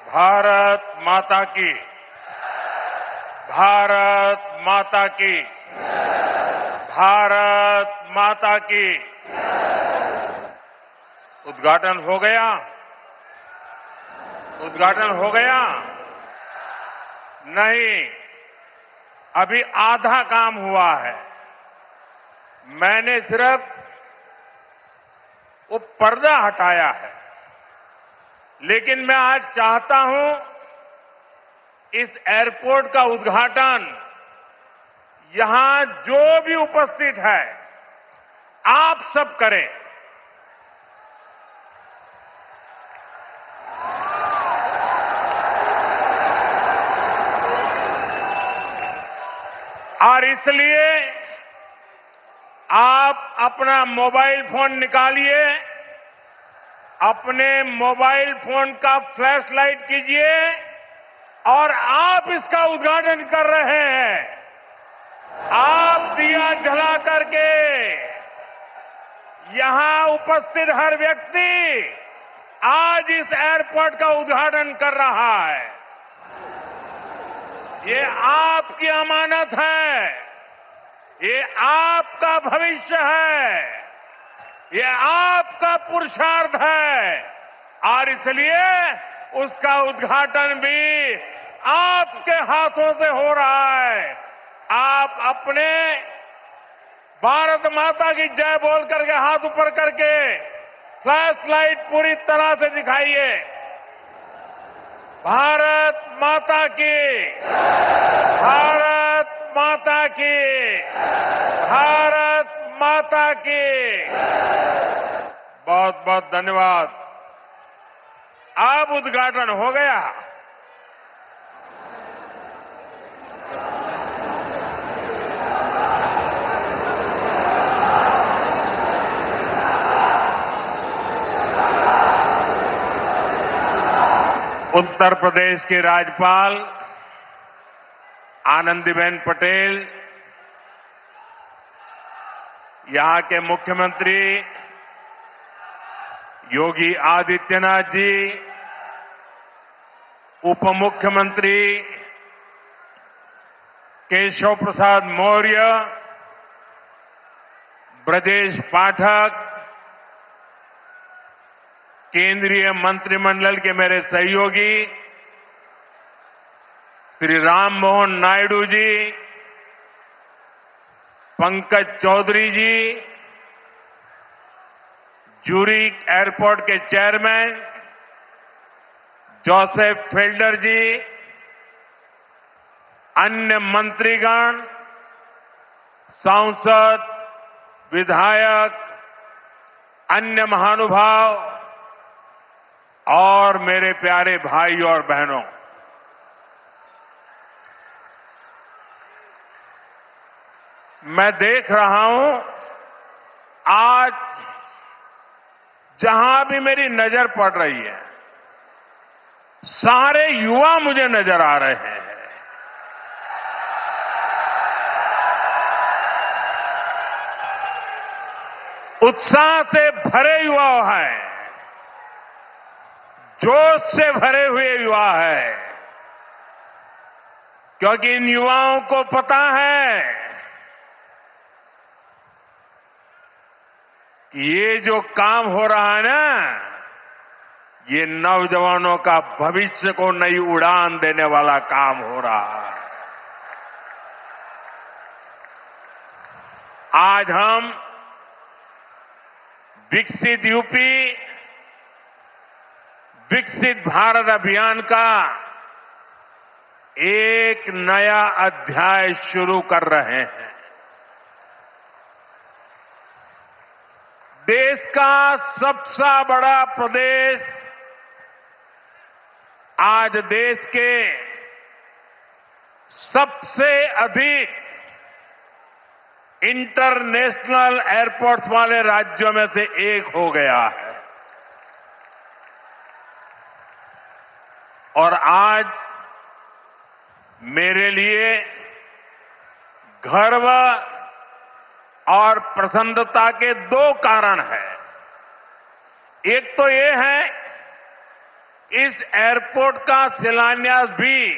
भारत माता की, भारत माता की, भारत माता की। उद्घाटन हो गया? उद्घाटन हो गया? नहीं, अभी आधा काम हुआ है। मैंने सिर्फ वो पर्दा हटाया है, लेकिन मैं आज चाहता हूं इस एयरपोर्ट का उद्घाटन यहां जो भी उपस्थित है आप सब करें। और इसलिए आप अपना मोबाइल फोन निकालिए, अपने मोबाइल फोन का फ्लैश लाइट कीजिए और आप इसका उद्घाटन कर रहे हैं। आप दिया जला करके यहां उपस्थित हर व्यक्ति आज इस एयरपोर्ट का उद्घाटन कर रहा है। ये आपकी अमानत है, ये आपका भविष्य है, ये आपका पुरुषार्थ है और इसलिए उसका उद्घाटन भी आपके हाथों से हो रहा है। आप अपने भारत माता की जय बोल करके हाथ ऊपर करके फ्लैश लाइट पूरी तरह से दिखाइए। भारत माता की, भारत माता की, भारत माता की। बहुत बहुत धन्यवाद। अब उद्घाटन हो गया। उत्तर प्रदेश के राज्यपाल आनंदीबेन पटेल, यहां के मुख्यमंत्री योगी आदित्यनाथ जी, उप मुख्यमंत्री केशव प्रसाद मौर्य, ब्रजेश पाठक, केंद्रीय मंत्रिमंडल के मेरे सहयोगी श्री राम मोहन नायडू जी, पंकज चौधरी जी, ज्यूरिक एयरपोर्ट के चेयरमैन जोसेफ फेल्डर जी, अन्य मंत्रीगण, सांसद, विधायक, अन्य महानुभाव और मेरे प्यारे भाई और बहनों, मैं देख रहा हूं आज जहां भी मेरी नजर पड़ रही है सारे युवा मुझे नजर आ रहे हैं। उत्साह से भरे युवा हैं, जोश से भरे हुए युवा है, क्योंकि इन युवाओं को पता है कि ये जो काम हो रहा है ना, ये नौजवानों का भविष्य को नई उड़ान देने वाला काम हो रहा है। आज हम विकसित यूपी, विकसित भारत अभियान का एक नया अध्याय शुरू कर रहे हैं। देश का सबसे बड़ा प्रदेश आज देश के सबसे अधिक इंटरनेशनल एयरपोर्ट्स वाले राज्यों में से एक हो गया है। और आज मेरे लिए गर्व और प्रसन्नता के दो कारण हैं। एक तो ये है इस एयरपोर्ट का शिलान्यास भी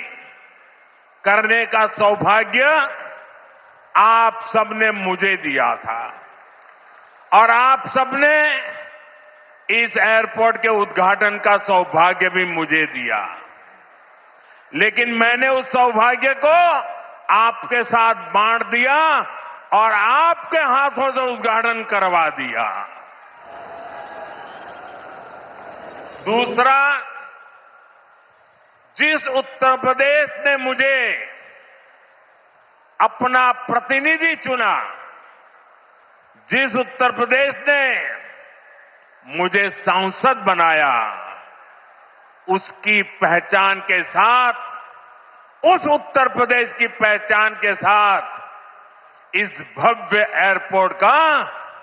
करने का सौभाग्य आप सबने मुझे दिया था और आप सबने इस एयरपोर्ट के उद्घाटन का सौभाग्य भी मुझे दिया। लेकिन मैंने उस सौभाग्य को आपके साथ बांट दिया और आपके हाथों से उद्घाटन करवा दिया। दूसरा, जिस उत्तर प्रदेश ने मुझे अपना प्रतिनिधि चुना, जिस उत्तर प्रदेश ने मुझे सांसद बनाया, उसकी पहचान के साथ, उस उत्तर प्रदेश की पहचान के साथ इस भव्य एयरपोर्ट का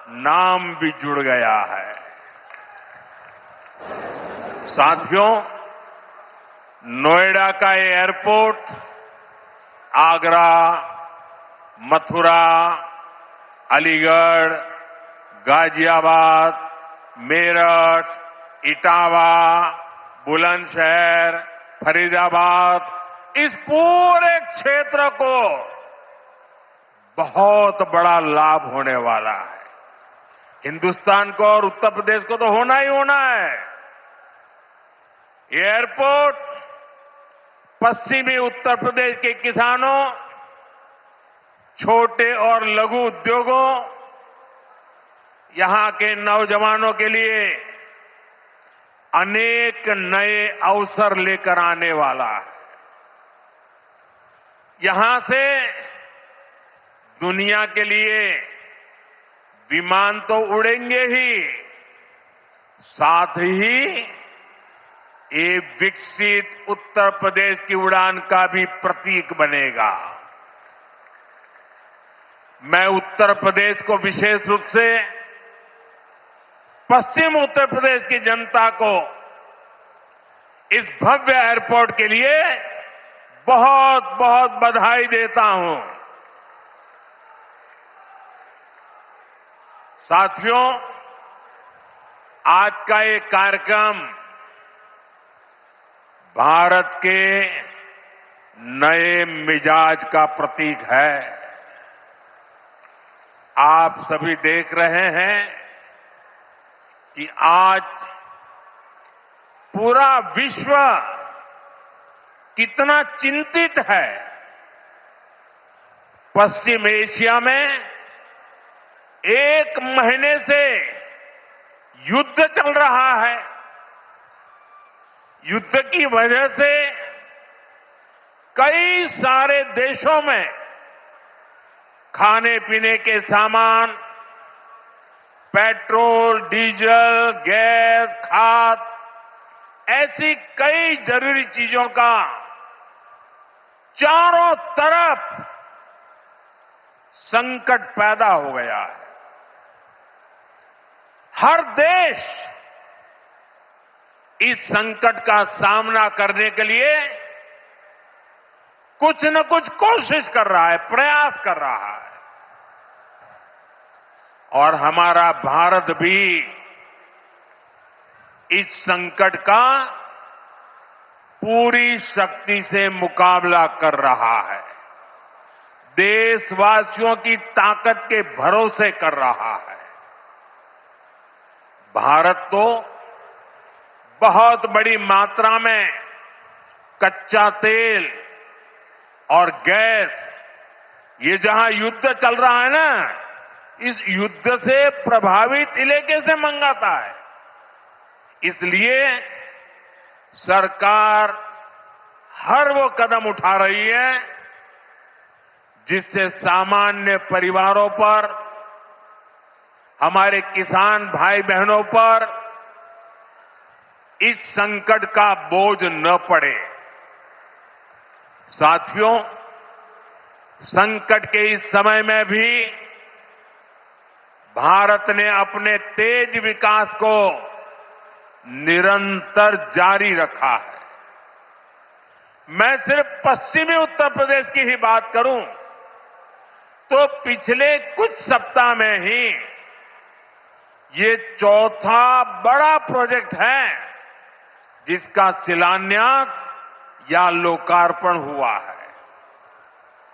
नाम भी जुड़ गया है। साथियों, नोएडा का ये एयरपोर्ट आगरा, मथुरा, अलीगढ़, गाजियाबाद, मेरठ, इटावा, बुलंदशहर, फरीदाबाद, इस पूरे क्षेत्र को बहुत बड़ा लाभ होने वाला है। हिंदुस्तान को और उत्तर प्रदेश को तो होना ही होना है। ये एयरपोर्ट पश्चिमी उत्तर प्रदेश के किसानों, छोटे और लघु उद्योगों, यहां के नौजवानों के लिए अनेक नए अवसर लेकर आने वाला है। यहां से दुनिया के लिए विमान तो उड़ेंगे ही, साथ ही ये विकसित उत्तर प्रदेश की उड़ान का भी प्रतीक बनेगा। मैं उत्तर प्रदेश को विशेष रूप से पश्चिम उत्तर प्रदेश की जनता को इस भव्य एयरपोर्ट के लिए बहुत बहुत बधाई देता हूं। साथियों, आज का ये कार्यक्रम भारत के नए मिजाज का प्रतीक है। आप सभी देख रहे हैं कि आज पूरा विश्व कितना चिंतित है। पश्चिम एशिया में 1 महीने से युद्ध चल रहा है। युद्ध की वजह से कई सारे देशों में खाने पीने के सामान, पेट्रोल, डीजल, गैस, खाद, ऐसी कई जरूरी चीजों का चारों तरफ संकट पैदा हो गया है। हर देश इस संकट का सामना करने के लिए कुछ न कुछ कोशिश कर रहा है, प्रयास कर रहा है। और हमारा भारत भी इस संकट का पूरी शक्ति से मुकाबला कर रहा है। देशवासियों की ताकत के भरोसे कर रहा है। भारत तो बहुत बड़ी मात्रा में कच्चा तेल और गैस, ये जहां युद्ध चल रहा है ना, इस युद्ध से प्रभावित इलाके से मंगाता है। इसलिए सरकार हर वो कदम उठा रही है जिससे सामान्य परिवारों पर, हमारे किसान भाई बहनों पर इस संकट का बोझ न पड़े। साथियों, संकट के इस समय में भी भारत ने अपने तेज विकास को निरंतर जारी रखा है। मैं सिर्फ पश्चिमी उत्तर प्रदेश की ही बात करूं तो पिछले कुछ सप्ताह में ही ये चौथा बड़ा प्रोजेक्ट है जिसका शिलान्यास या लोकार्पण हुआ है।